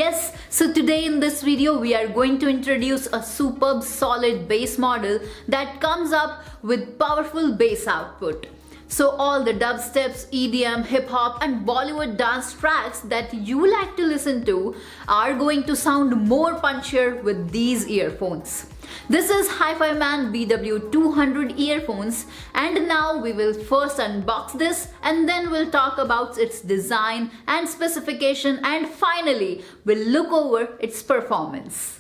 Yes, so today in this video we are going to introduce a superb solid bass model that comes up with powerful bass output. So all the dubsteps, EDM, hip-hop and Bollywood dance tracks that you like to listen to are going to sound more punchier with these earphones. This is HiFiMan BW200 earphones, and now we will first unbox this and then we'll talk about its design and specification, and finally we'll look over its performance.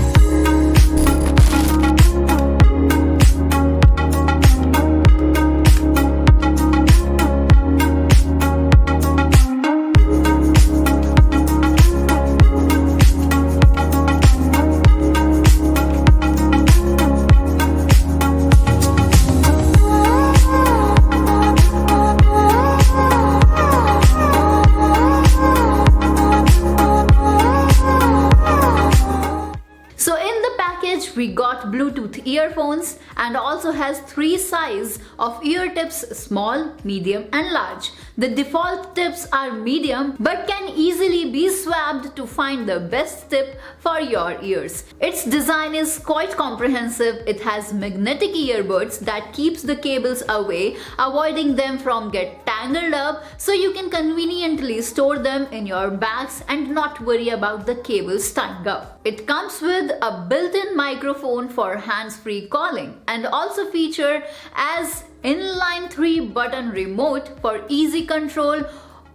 We got Bluetooth earphones and also has 3 sizes of ear tips: small, medium and large. The default tips are medium but can easily be swapped to find the best tip for your ears. Its design is quite comprehensive. It has magnetic earbuds that keeps the cables away, avoiding them from get tangled up, so you can conveniently store them in your bags and not worry about the cables tying up. It comes with a built-in microphone for hands-free calling and also feature as inline 3-button remote for easy control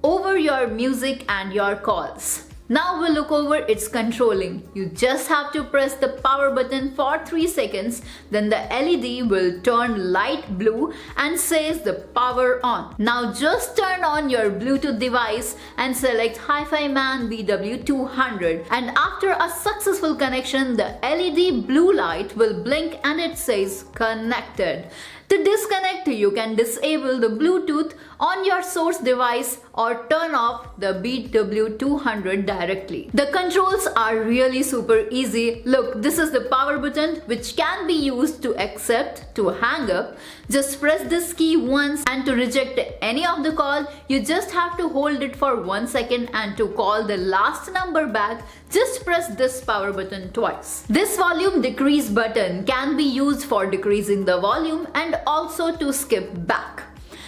over your music and your calls. Now we'll look over its controlling. You just have to press the power button for 3 seconds, then the LED will turn light blue and says the power on. Now just turn on your Bluetooth device and select HiFiMan BW200, and after a successful connection the LED blue light will blink and it says connected. To disconnect, you can disable the Bluetooth on your source device or turn off the BW200 directly. The controls are really super easy. Look, this is the power button which can be used to accept, to hang up. Just press this key once, and to reject any of the call, you just have to hold it for 1 second, and to call the last number back, just press this power button twice. This volume decrease button can be used for decreasing the volume and also to skip back.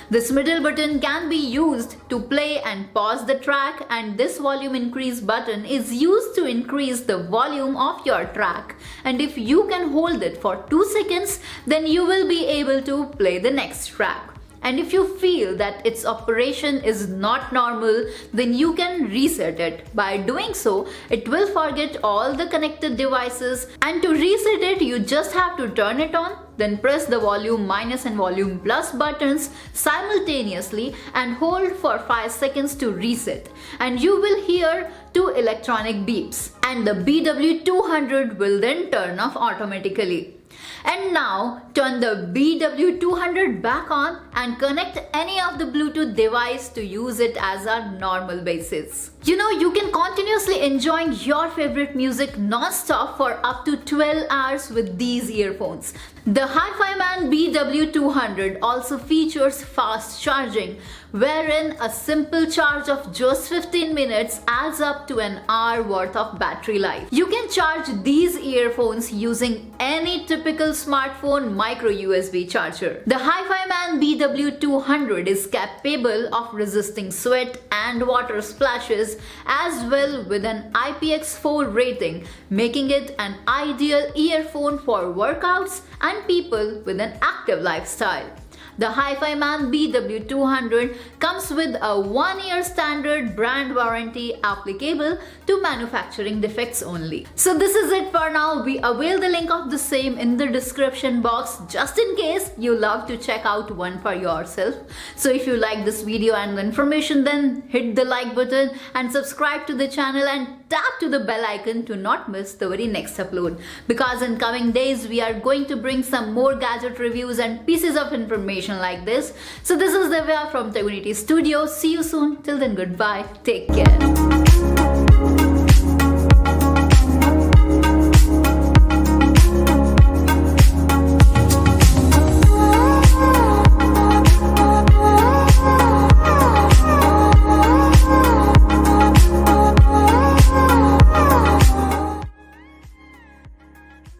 This middle button can be used to play and pause the track, and this volume increase button is used to increase the volume of your track, and if you can hold it for 2 seconds, then you will be able to play the next track. And if you feel that its operation is not normal, then you can reset it. By doing so, it will forget all the connected devices, and to reset it, you just have to turn it on, then press the volume minus and volume plus buttons simultaneously and hold for 5 seconds to reset. And you will hear 2 electronic beeps, and the BW200 will then turn off automatically. And now turn the BW200 back on and connect any of the Bluetooth device to use it as a normal basis. You know, you can continuously enjoy your favorite music non-stop for up to 12 hours with these earphones. The HiFiMan BW200 also features fast charging, wherein a simple charge of just 15 minutes adds up to an hour worth of battery life. You can charge these earphones using any typical smartphone micro USB charger. The HiFiMan BW200 is capable of resisting sweat and water splashes, as well with an IPX4 rating, making it an ideal earphone for workouts and people with an active lifestyle. The HiFiMan BW200 comes with a 1-year standard brand warranty applicable to manufacturing defects only. So this is it for now. We avail the link of the same in the description box just in case you love to check out one for yourself. So if you like this video and the information, then hit the like button and subscribe to the channel and tap to the bell icon to not miss the very next upload, because in coming days we are going to bring some more gadget reviews and pieces of information like this. So this is Divya from Tegonity Studio. See you soon. Till then, goodbye. Take care.